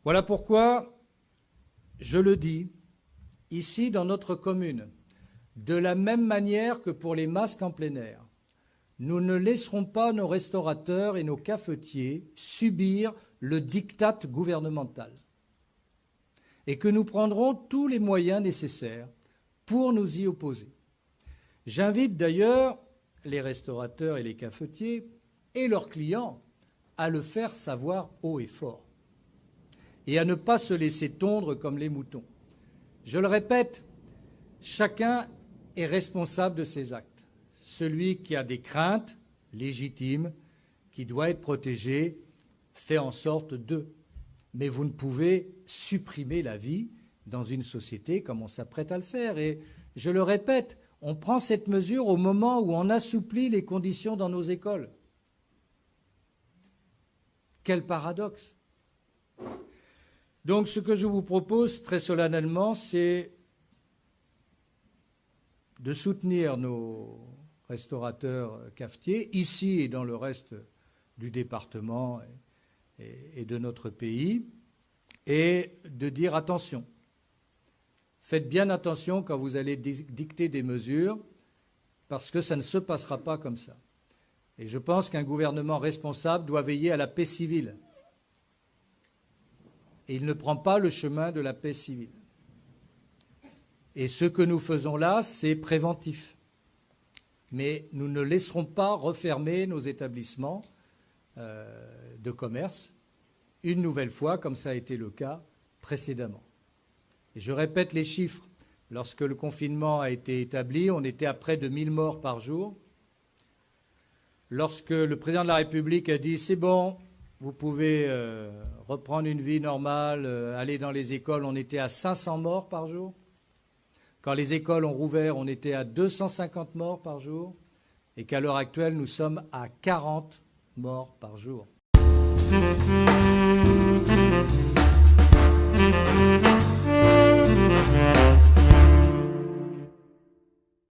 Voilà pourquoi, je le dis, ici dans notre commune, de la même manière que pour les masques en plein air, nous ne laisserons pas nos restaurateurs et nos cafetiers subir le diktat gouvernemental et que nous prendrons tous les moyens nécessaires pour nous y opposer. J'invite d'ailleurs les restaurateurs et les cafetiers et leurs clients à le faire savoir haut et fort et à ne pas se laisser tondre comme les moutons. Je le répète, chacun est responsable de ses actes. Celui qui a des craintes légitimes, qui doit être protégé, fait en sorte d'eux. Mais vous ne pouvez supprimer la vie dans une société comme on s'apprête à le faire. Et je le répète, on prend cette mesure au moment où on assouplit les conditions dans nos écoles. Quel paradoxe! Donc ce que je vous propose très solennellement, c'est de soutenir nos restaurateurs cafetiers, ici et dans le reste du département et de notre pays, et de dire attention. Faites bien attention quand vous allez dicter des mesures, parce que ça ne se passera pas comme ça. Et je pense qu'un gouvernement responsable doit veiller à la paix civile. Et il ne prend pas le chemin de la paix civile. Et ce que nous faisons là, c'est préventif. Mais nous ne laisserons pas refermer nos établissements de commerce une nouvelle fois, comme ça a été le cas précédemment. Et je répète les chiffres. Lorsque le confinement a été établi, on était à près de 1000 morts par jour. Lorsque le président de la République a dit « c'est bon, vous pouvez reprendre une vie normale, aller dans les écoles », on était à 500 morts par jour. Quand les écoles ont rouvert, on était à 250 morts par jour et qu'à l'heure actuelle, nous sommes à 40 morts par jour.